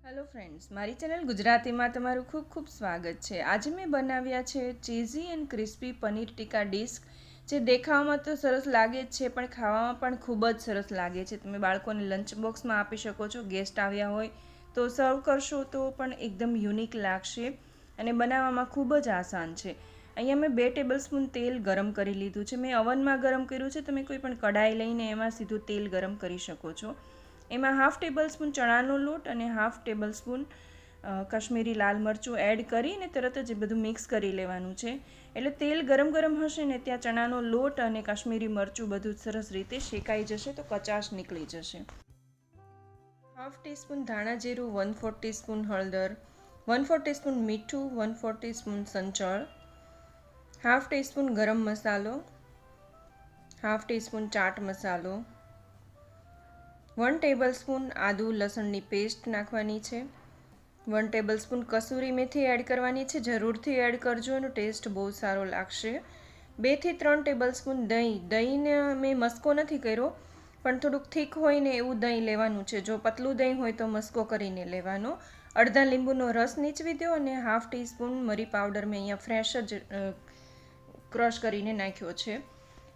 Hello friends, મારી channel ગુજરાતીમાં તમારું ખૂબ ખૂબ સ્વાગત છે। આજે મેં બનાવ્યા છે cheesy and crispy paneer tikka disk, જે દેખાવમાં તો સરસ લાગે જ છે પણ ખાવામાં પણ ખૂબ જ સરસ લાગે છે। તમે બાળકોને લંચ બોક્સમાં આપી શકો છો, ગેસ્ટ આવ્યા હોય તો સર્વ કરશો તો પણ એકદમ યુનિક લાગશે અને બનાવવામાં ખૂબ જ આસાન છે। અહીંયા મેં 2 ટેબલસ્પૂન તેલ ગરમ કરી લીધું છે। મેં ઓવનમાં ગરમ કર્યું છે, તમે કોઈ પણ કઢાઈ લઈને એમાં સીધું તેલ ગરમ કરી શકો છો। એમાં 1/2 ટેબલસ્પૂન ચણાનો લોટ અને 1/2 ટેબલસ્પૂન કાશ્મીરી લાલ મરચું એડ કરીને તરત જ બધું મિક્સ કરી લેવાનું છે। એટલે તેલ ગરમ ગરમ હશે ને ત્યાં ચણાનો લોટ અને કાશ્મીરી મરચું બધું સરસ રીતે શેકાઈ જશે તો કચાશ નીકળી જશે। 1/2 ટીસ્પૂન ધાણા જીરું, 1/4 ટીસ્પૂન હળદર, 1/4 ટીસ્પૂન મીઠું, 1/4 ટીસ્પૂન સંચળ, 1/2 ટીસ્પૂન ગરમ મસાલો, 1/2 ટીસ્પૂન ચાટ મસાલો, 1 ટેબલસ્પૂન આદુ લસણની પેસ્ટ નાખવાની છે, 1 ટેબલસ્પૂન કસૂરી મેથી એડ કરવાની છે। જરૂરથી એડ કરજો, એનો ટેસ્ટ બહુ સારો લાગશે। 2 થી 3 ટેબલસ્પૂન દહીં, દહીંને મેં મસ્કો નથી કર્યો પણ થોડુંક થીક હોય ને એવું દહીં લેવાનું છે। જો પતલું દહીં હોય તો મસ્કો કરીને લેવાનો। અડધા લીંબુનો રસ નીચવી દો અને 1/2 ટીસ્પૂન મરી પાવડર મેં અહીંયા ફ્રેશ જ ક્રશ કરીને નાખ્યો છે।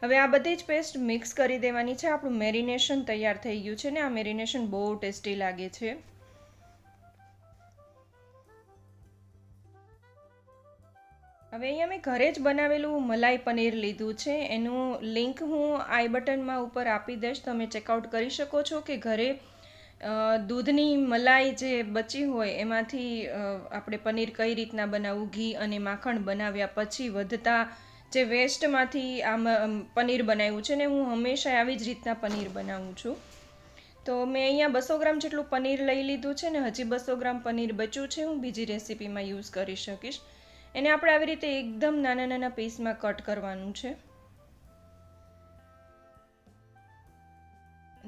હવે આ બધી જ પેસ્ટ મિક્સ કરી દેવાની છે। આપણું મેરિનેશન તૈયાર થઈ ગયું છે ને આ મેરિનેશન બહુ ટેસ્ટી લાગે છે। હવે અહીંયા મેં ઘરે જ બનાવેલું મલાઈ પનીર લીધું છે, એનું લિંક હું આઈ બટનમાં ઉપર આપી દઈશ, તમે ચેકઆઉટ કરી શકો છો કે ઘરે દૂધની મલાઈ જે બચી હોય એમાંથી આપણે પનીર કઈ રીતના બનાવવું, ઘી અને માખણ બનાવ્યા પછી વધતા જે વેસ્ટમાંથી આ પનીર બનાવ્યું છે ને હું હંમેશા આવી જ રીતના પનીર બનાવું છું। તો મેં અહીંયા 200 ગ્રામ જેટલું પનીર લઈ લીધું છે ને હજી 200 ગ્રામ પનીર બચ્યું છે, હું બીજી રેસીપીમાં યુઝ કરી શકીશ। એને આપણે આવી રીતે એકદમ નાના નાના પીસમાં કટ કરવાનું છે।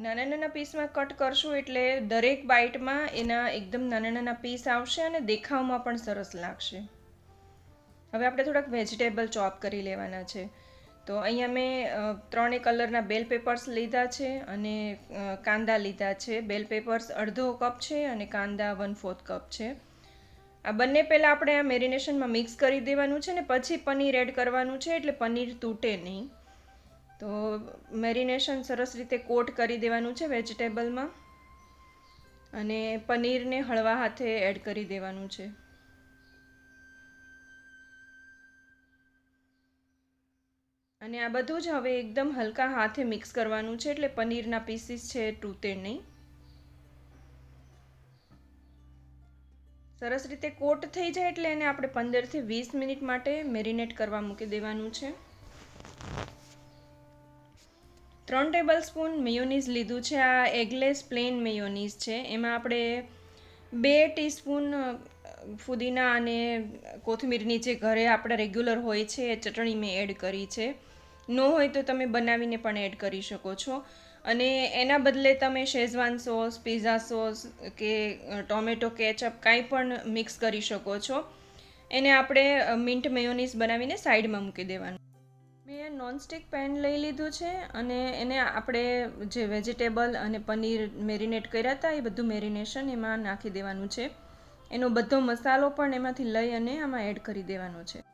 નાના નાના પીસમાં કટ કરશું એટલે દરેક બાઈટમાં એના એકદમ નાના નાના પીસ આવશે અને દેખાવમાં પણ સરસ લાગશે। હવે આપણે થોડાક વેજીટેબલ ચોપ કરી લેવાના છે। તો અહીંયા મેં 3 કલરના બેલ પેપર્સ લીધા છે અને કાંદા લીધા છે। બેલ પેપર્સ અડધો કપ છે અને કાંદા 1/4 કપ છે। આ બંને પહેલાં આપણે આ મેરિનેશનમાં મિક્સ કરી દેવાનું છે ને પછી પનીર એડ કરવાનું છે એટલે પનીર તૂટે નહીં। તો મેરિનેશન સરસ રીતે કોટ કરી દેવાનું છે વેજીટેબલમાં અને પનીરને હળવા હાથે એડ કરી દેવાનું છે। અને આ બધું જ હવે એકદમ હલકા હાથે મિક્સ કરવાનું છે એટલે પનીરના પીસીસ છે તૂટે નહીં। સરસ રીતે કોટ થઈ જાય એટલે એને આપણે 15 થી 20 મિનિટ માટે મેરિનેટ કરવા મૂકી દેવાનું છે। 3 ટેબલસ્પૂન મેયોનીઝ લીધું છે, આ એગલેસ પ્લેન મેયોનીઝ છે। એમાં આપણે 2 ટીસ્પૂન ફુદીના અને કોથમીરની જે ઘરે આપણે રેગ્યુલર હોય છે એ ચટણી મેં એડ કરી છે। ન હોય તો તમે બનાવીને પણ એડ કરી શકો છો અને એના બદલે તમે શેઝવાન સોસ, પિઝા સોસ કે ટોમેટો કેચઅપ કાંઈ પણ મિક્સ કરી શકો છો। એને આપણે મિન્ટ મેયોનીઝ બનાવીને સાઈડમાં મૂકી દેવાનું। મેં નોનસ્ટિક પેન લઈ લીધું છે અને એને આપણે જે વેજીટેબલ અને પનીર મેરિનેટ કર્યા હતા એ બધું મેરિનેશન એમાં નાખી દેવાનું છે। એનો બધો મસાલો પણ એમાંથી લઈ અને આમાં એડ કરી દેવાનો છે।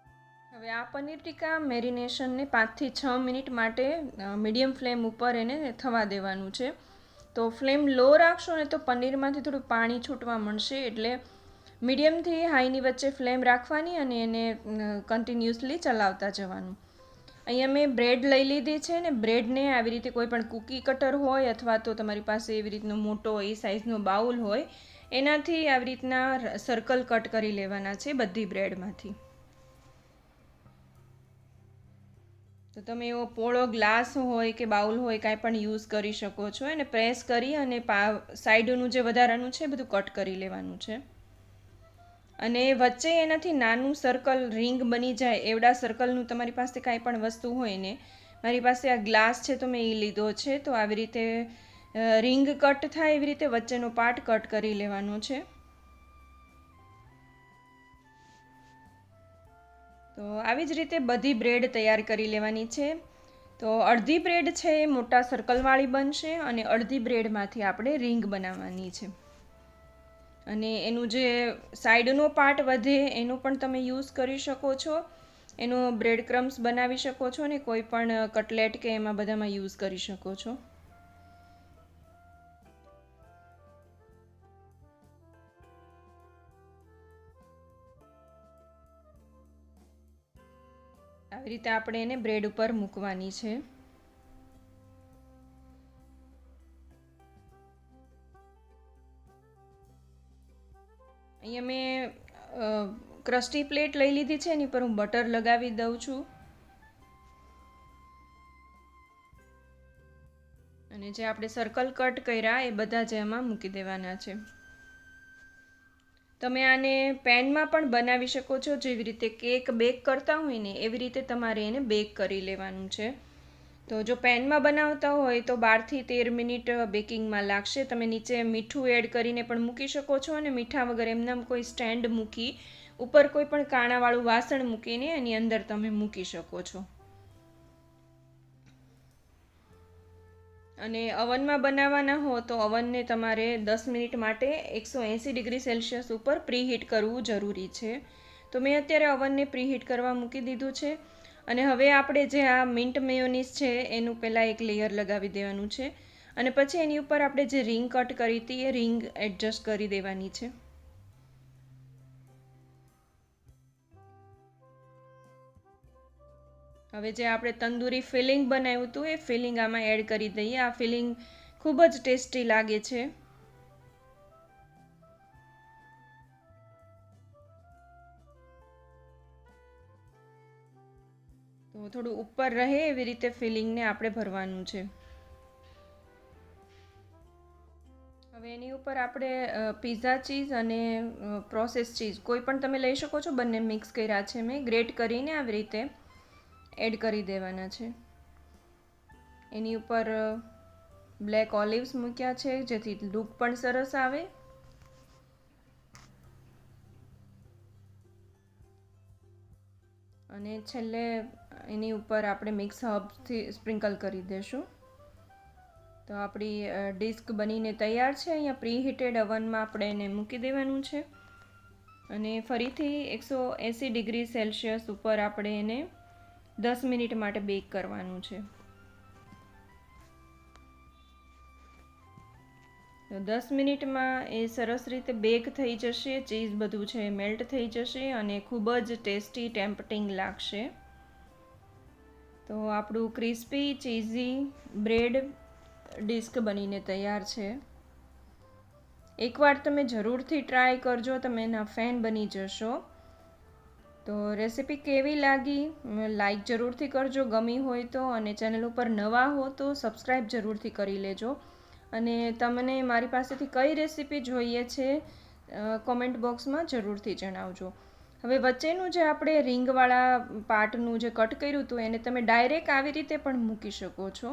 હવે આ પનીર ટીકા મેરિનેશનને 5 થી 6 મિનિટ માટે મીડિયમ ફ્લેમ ઉપર એને થવા દેવાનું છે। તો ફ્લેમ લો રાખશો ને તો પનીરમાંથી થોડું પાણી છૂટવા મળશે, એટલે મીડિયમથી હાઈની વચ્ચે ફ્લેમ રાખવાની અને એને કન્ટિન્યુઅસલી ચલાવતા જવાનું। અહીંયા મેં બ્રેડ લઈ લીધી છે ને બ્રેડને આવી રીતે કોઈ પણ કૂકી કટર હોય અથવા તો તમારી પાસે એવી રીતનો મોટો એ સાઇઝનો બાઉલ હોય એનાથી આવી રીતના સર્કલ કટ કરી લેવાના છે બધી બ્રેડમાંથી। તો તમે એવો પોળો ગ્લાસ હોય કે બાઉલ હોય કાંઈ પણ યુઝ કરી શકો છો। એને પ્રેસ કરી અને સાઈડનું જે વધારાનું છે બધું કટ કરી લેવાનું છે અને વચ્ચે એનાથી નાનું સર્કલ રિંગ બની જાય એવડા સર્કલનું તમારી પાસે કાંઈ પણ વસ્તુ હોય ને, મારી પાસે આ ગ્લાસ છે તો મેં એ લીધો છે। તો આવી રીતે રિંગ કટ થાય એવી રીતે વચ્ચેનો પાર્ટ કટ કરી લેવાનો છે। તો આવી જ રીતે બધી બ્રેડ તૈયાર કરી લેવાની છે। તો અડધી બ્રેડ છે એ મોટા સર્કલવાળી બનશે અને અડધી બ્રેડમાંથી આપણે રિંગ બનાવવાની છે। અને એનું જે સાઈડનો પાર્ટ વધે એનો પણ તમે યુઝ કરી શકો છો. એનો બ્રેડ ક્રમ્સ બનાવી શકો છો અને કોઈ પણ કટલેટ કે એમાં બધામાં યુઝ કરી શકો છો. આવી રીતે આપણે એને બ્રેડ ઉપર મૂકવાની છે. અહીંયા મેં ક્રસ્ટી પ્લેટ લઈ લીધી છે, એની પર હું બટર લગાવી દઉં છું. અને જે આપણે સર્કલ કટ કર્યા એ બધા જ એમાં મૂકી દેવાના છે. તમે આને પેનમાં પણ બનાવી શકો છો. જેવી રીતે કેક બેક કરતા હોય ને એવી રીતે તમારે એને બેક કરી લેવાનું છે. તો જો પેનમાં બનાવતા હોય તો 12 થી 13 મિનિટ બેકિંગમાં લાગશે. તમે નીચે મીઠું એડ કરીને પણ મૂકી શકો છો અને મીઠા વગર એમનામ કોઈ સ્ટેન્ડ મૂકી ઉપર કોઈ પણ કાણાવાળું વાસણ મૂકીને એની અંદર તમે મૂકી શકો છો. અને ઓવનમાં બનાવવાના હો તો ઓવનને તમારે 10 મિનિટ માટે 180 ડિગ્રી સેલ્સિયસ ઉપર પ્રીહીટ કરવું જરૂરી છે. તો મેં અત્યારે ઓવનને પ્રીહીટ કરવા મૂકી દીધું છે. અને હવે આપણે જે આ મિન્ટ મેયોનીઝ છે એનું પહેલાં એક લેયર લગાવી દેવાનું છે. અને પછી એની ઉપર આપણે જે રીંગ કટ કરી હતી એ રીંગ એડજસ્ટ કરી દેવાની છે. હવે જે આપણે તંદૂરી ફિલિંગ બનાવ્યું હતું એ ફિલિંગ આમાં એડ કરી દઈએ. આ ફિલિંગ ખૂબ જ ટેસ્ટી લાગે છે. તો થોડું ઉપર રહે એવી રીતે ફિલિંગને આપણે ભરવાનું છે. હવે એની ઉપર આપણે પિઝા ચીઝ અને પ્રોસેસ ચીઝ કોઈ પણ તમે લઈ શકો છો. બંને મિક્સ કર્યા છે મેં. ગ્રેટ કરીને આવી રીતે એડ કરી દેવાના છે. એની ઉપર બ્લેક ઓલિવ્સ મૂક્યા છે જેથી લુક પણ સરસ આવે. અને છેલ્લે એની ઉપર આપણે મિક્સ હર્બ્સથી સ્પ્રિંકલ કરી દઈશું. તો આપણી ડિસ્ક બનીને તૈયાર છે. અહીંયા પ્રીહીટેડ ઓવનમાં આપણે એને મૂકી દેવાનું છે. અને ફરીથી 180 ડિગ્રી સેલ્સિયસ ઉપર આપણે એને 10 મિનિટ માટે બેક કરવાનું છે. તો 10 મિનિટમાં એ સરસ રીતે બેક થઈ જશે. ચીઝ બધું છે મેલ્ટ થઈ જશે અને ખૂબ જ ટેસ્ટી ટેમ્પટિંગ લાગશે. તો આપણું ક્રિસ્પી ચીઝી બ્રેડ ડિસ્ક બનીને તૈયાર છે. એકવાર તમે જરૂરથી ટ્રાય કરજો, તમે એના ફેન બની જશો. તો રેસીપી કેવી લાગી લાઈક જરૂરથી કરજો ગમી હોય તો. અને ચેનલ ઉપર નવા હો તો સબસ્ક્રાઈબ જરૂરથી કરી લેજો. અને તમને મારી પાસેથી કઈ રેસીપી જોઈએ છે કોમેન્ટ બોક્સમાં જરૂરથી જણાવજો. હવે વચ્ચેનું જે આપણે રીંગવાળા પાર્ટનું જે કટ કર્યું હતું એને તમે ડાયરેક્ટ આવી રીતે પણ મૂકી શકો છો.